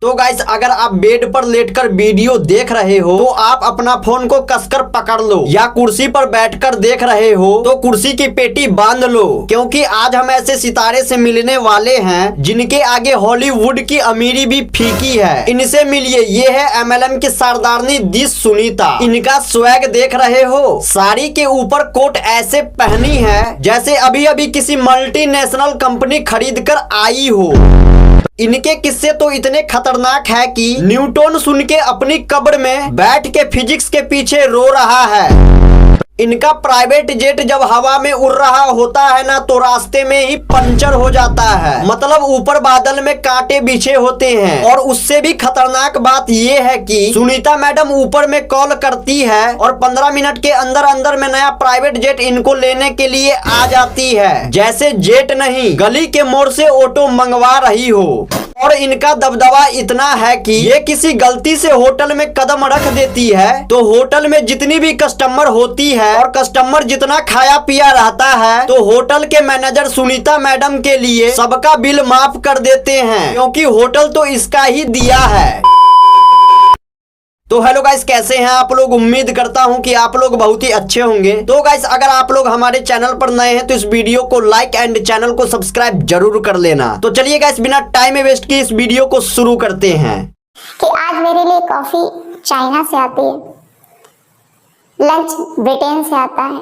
तो गाइस अगर आप बेड पर लेटकर वीडियो देख रहे हो तो आप अपना फोन को कसकर पकड़ लो, या कुर्सी पर बैठकर देख रहे हो तो कुर्सी की पेटी बांध लो, क्योंकि आज हम ऐसे सितारे से मिलने वाले हैं जिनके आगे हॉलीवुड की अमीरी भी फीकी है। इनसे मिलिए, ये है एमएलएम की सरदारनी दी सुनीता। इनका स्वैग देख रहे हो, साड़ी के ऊपर कोट ऐसे पहनी है जैसे अभी अभी किसी मल्टीनेशनल कंपनी खरीद कर आई हो। इनके किस्से तो इतने खतरनाक है कि न्यूटन सुन के अपनी कब्र में बैठ के फिजिक्स के पीछे रो रहा है। इनका प्राइवेट जेट जब हवा में उड़ रहा होता है ना तो रास्ते में ही पंचर हो जाता है, मतलब ऊपर बादल में कांटे बिछे होते हैं। और उससे भी खतरनाक बात ये है कि सुनीता मैडम ऊपर में कॉल करती है और 15 मिनट के अंदर अंदर में नया प्राइवेट जेट इनको लेने के लिए आ जाती है, जैसे जेट नहीं गली के मोड़ से ऑटो मंगवा रही हो। और इनका दबदबा इतना है कि ये किसी गलती से होटल में कदम रख देती है तो होटल में जितनी भी कस्टमर होती है और कस्टमर जितना खाया पिया रहता है तो होटल के मैनेजर सुनीता मैडम के लिए सबका बिल माफ कर देते हैं, क्योंकि होटल तो इसका ही दिया है। तो हेलो गाइस, कैसे हैं आप लोग? उम्मीद करता हूं कि आप लोग बहुत ही अच्छे होंगे। तो गाइस अगर आप लोग हमारे चैनल पर नए हैं तो इस वीडियो को लाइक एंड चैनल को सब्सक्राइब जरूर कर लेना। तो चलिए गाइस बिना टाइम वेस्ट किए इस वीडियो को शुरू करते हैं। कि आज मेरे लिए कॉफी चाइना से आती है, लंच ब्रिटेन से आता है,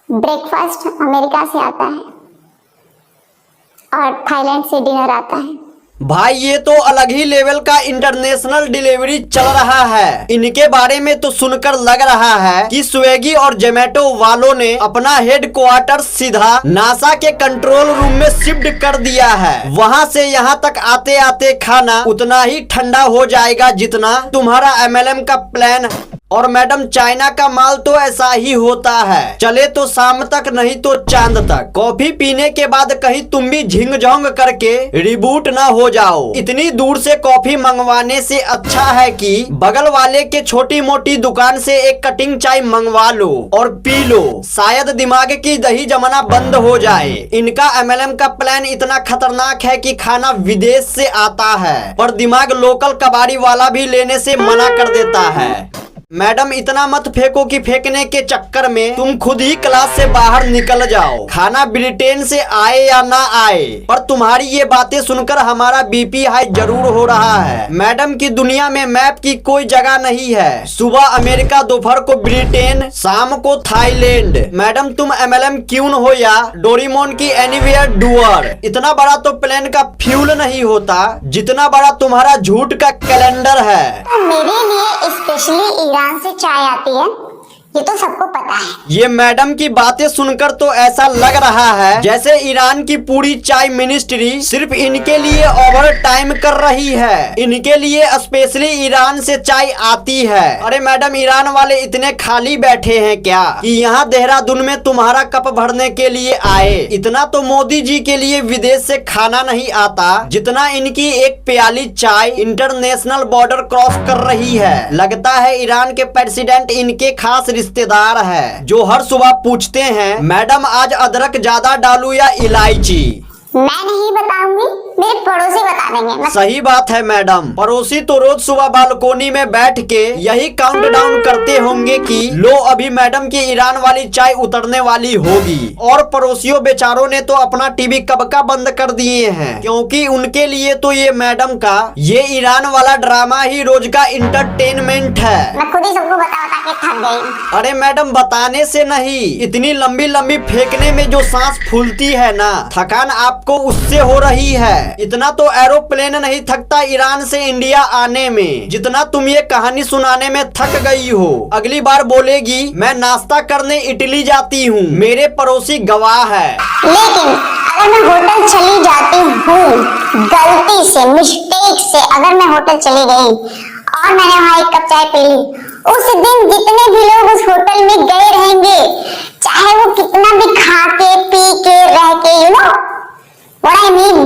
ब्रेकफास्ट अमेरिका से आता है और थाईलैंड से डिनर आता है। भाई ये तो अलग ही लेवल का इंटरनेशनल डिलीवरी चल रहा है। इनके बारे में तो सुनकर लग रहा है कि स्विगी और जोमेटो वालों ने अपना हेडक्वार्टर सीधा नासा के कंट्रोल रूम में शिफ्ट कर दिया है। वहां से यहाँ तक आते आते खाना उतना ही ठंडा हो जाएगा जितना तुम्हारा एमएलएम का प्लान। और मैडम चाइना का माल तो ऐसा ही होता है, चले तो शाम तक नहीं तो चांद तक। कॉफी पीने के बाद कहीं तुम भी झिंग झोंग करके रिबूट ना हो जाओ। इतनी दूर से कॉफी मंगवाने से अच्छा है कि बगल वाले के छोटी मोटी दुकान से एक कटिंग चाय मंगवा लो और पी लो, शायद दिमाग की दही जमना बंद हो जाए। इनका एमएलएम का प्लान इतना खतरनाक है कि खाना विदेश से आता है पर दिमाग लोकल कबाड़ी वाला भी लेने से मना कर देता है। मैडम इतना मत फेंको कि फेंकने के चक्कर में तुम खुद ही क्लास से बाहर निकल जाओ। खाना ब्रिटेन से आए या ना आए, पर तुम्हारी ये बातें सुनकर हमारा बीपी हाई जरूर हो रहा है। मैडम की दुनिया में मैप की कोई जगह नहीं है। सुबह अमेरिका, दोपहर को ब्रिटेन, शाम को थाईलैंड। मैडम तुम एमएलएम क्यों हो या डोरेमोन की एनीवेयर डूअर। इतना बड़ा तो प्लेन का फ्यूल नहीं होता जितना बड़ा तुम्हारा झूठ का कैलेंडर है। मेरे लिए स्पेशली ईरान से चाय आती है, ये तो सबको पता है। ये मैडम की बातें सुनकर तो ऐसा लग रहा है जैसे ईरान की पूरी चाय मिनिस्ट्री सिर्फ इनके लिए ओवर टाइम कर रही है। इनके लिए स्पेशली ईरान से चाय आती है। अरे मैडम ईरान वाले इतने खाली बैठे हैं क्या कि यहाँ देहरादून में तुम्हारा कप भरने के लिए आए। इतना तो मोदी जी के लिए विदेश से खाना नहीं आता जितना इनकी एक प्याली चाय इंटरनेशनल बॉर्डर क्रॉस कर रही है। लगता है ईरान के प्रेसिडेंट इनके खास रिश्तेदार है जो हर सुबह पूछते हैं मैडम आज अदरक ज्यादा डालूं या इलायची। मैं नहीं बताऊंगी, मेरे पड़ोसी बता देंगे। सही बात है मैडम, पड़ोसी तो रोज सुबह बालकोनी में बैठ के यही काउंटडाउन करते होंगे कि लो अभी मैडम की ईरान वाली चाय उतरने वाली होगी। और पड़ोसियों बेचारों ने तो अपना टीवी कब का बंद कर दिए हैं, क्योंकि उनके लिए तो ये मैडम का ये ईरान वाला ड्रामा ही रोज का इंटरटेनमेंट है। मैं खुद ही सबको बता बता के थक गई। अरे मैडम बताने से नहीं, इतनी लंबी लंबी फेंकने में जो सांस फूलती है ना, थकान आपको उससे हो रही है। इतना तो एरोप्लेन नहीं थकता ईरान से इंडिया आने में जितना तुम ये कहानी सुनाने में थक गई हो। अगली बार बोलेगी मैं नाश्ता करने इटली जाती हूँ, मेरे पड़ोसी गवाह है। लेकिन अगर मैं होटल चली जाती हूँ गलती से, मिस्टेक से अगर मैं होटल चली गई और मैंने वहाँ एक कप चाय पी ली, उस दिन जितने भी लोग उस होटल में गए रहेंगे, चाहे वो कितना भी खा के पी के रह के व्हाट आई मीन,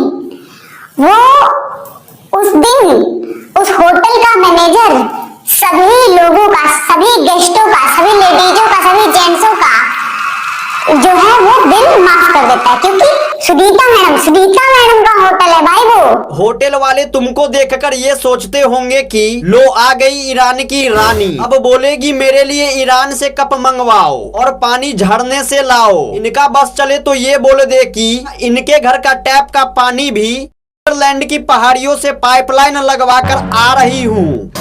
वो उस दिन उस होटल का मैनेजर सभी लोगों का, सभी गेस्टों का, सभी लेडीजों का, सभी जेंट्सों का जो है वो बिल माफ कर देता है, क्योंकि सुनीता मैडम का होटल है भाई वो। होटल वाले तुमको देखकर ये सोचते होंगे कि लो आ गई ईरान की रानी, अब बोलेगी मेरे लिए ईरान से कप मंगवाओ और पानी झरने से लाओ। इनका बस चले तो ये बोल दे कि इनके घर का टैप का पानी भी स्विट्जरलैंड की पहाड़ियों से पाइपलाइन लगवाकर आ रही हूँ।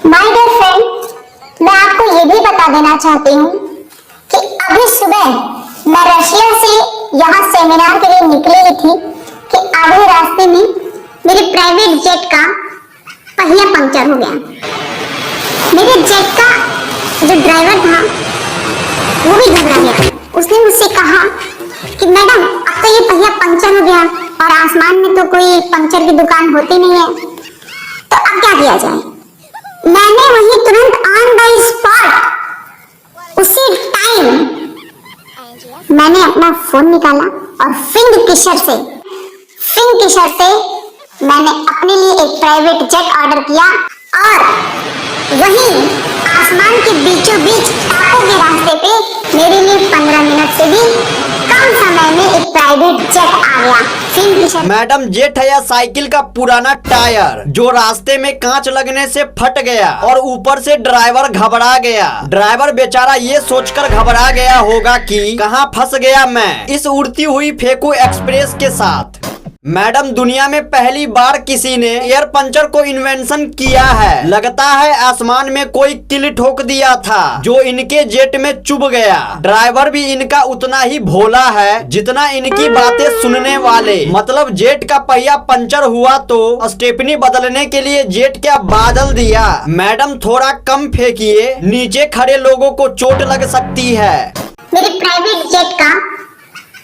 माय डियर फ्रेंड, मैं आपको ये भी बता देना चाहती हूँ कि अभी सुबह मैं रशिया से यहाँ सेमिनार के लिए निकली हुई थी कि आधे रास्ते में मेरे प्राइवेट जेट का पहिया पंक्चर हो गया। मेरे जेट का जो ड्राइवर था वो भी घबरा गया। उसने मुझसे कहा कि मैडम अब तो ये पहिया पंक्चर हो गया और आसमान में तो कोई पंक्चर की दुकान होती नहीं है, तो अब क्या किया जाए। मैंने वही तुरंत ऑन द स्पॉट उसी टाइम मैंने अपना फोन निकाला और फिंग किशर से मैंने अपने लिए एक प्राइवेट जेट ऑर्डर किया और वहीं आसमान के बीचों बीच टापू के रास्ते पे मेरे लिए 15 मिनट से भी कम समय में एक प्राइवेट जेट आ गया। फिंग किशर मैडम, जेट है या साइकिल का पुराना टायर जो रास्ते में कांच लगने से फट गया और ऊपर से ड्राइवर घबरा गया। ड्राइवर बेचारा ये सोचकर घबरा गया होगा कि कहाँ फंस गया मैं इस उड़ती हुई फेकू एक्सप्रेस के साथ। मैडम, दुनिया में पहली बार किसी ने एयर पंचर को इन्वेंशन किया है। लगता है आसमान में कोई किल ठोक दिया था जो इनके जेट में चुभ गया। ड्राइवर भी इनका उतना ही भोला है जितना इनकी बातें सुनने वाले। मतलब जेट का पहिया पंचर हुआ तो स्टेपनी बदलने के लिए जेट क्या बादल दिया। मैडम, थोड़ा कम फेंकिए, नीचे खड़े लोगों को चोट लग सकती है। मेरे प्राइवेट जेट का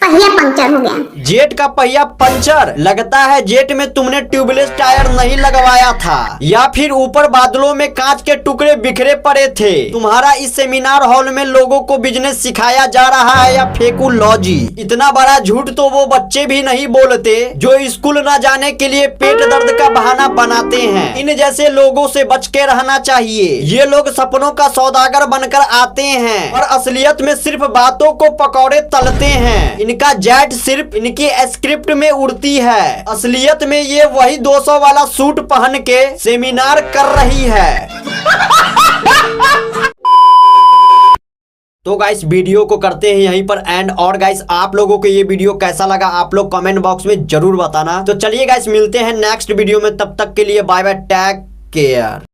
पहिया पंक्चर हो गया। जेट का पहिया पंचर? लगता है जेट में तुमने ट्यूबलेस टायर नहीं लगवाया था या फिर ऊपर बादलों में कांच के टुकड़े बिखरे पड़े थे। तुम्हारा इस सेमिनार हॉल में लोगों को बिजनेस सिखाया जा रहा है या फेकू लॉजी? इतना बड़ा झूठ तो वो बच्चे भी नहीं बोलते जो स्कूल न जाने के लिए पेट दर्द का बहाना बनाते हैं। इन जैसे लोगों से बच के रहना चाहिए। ये लोग सपनों का सौदागर बनकर आते हैं और असलियत में सिर्फ बातों को पकौड़े तलते हैं। इनका जेट सिर्फ इनकी स्क्रिप्ट में उड़ती है, असलियत में ये वही 200 वाला सूट पहन के सेमिनार कर रही है। तो गाइस, वीडियो को करते हैं यहीं पर एंड। और गाइस, आप लोगों को ये वीडियो कैसा लगा आप लोग कमेंट बॉक्स में जरूर बताना। तो चलिए गाइस, मिलते हैं नेक्स्ट वीडियो में, तब तक के लिए बाय बाय, टेक केयर।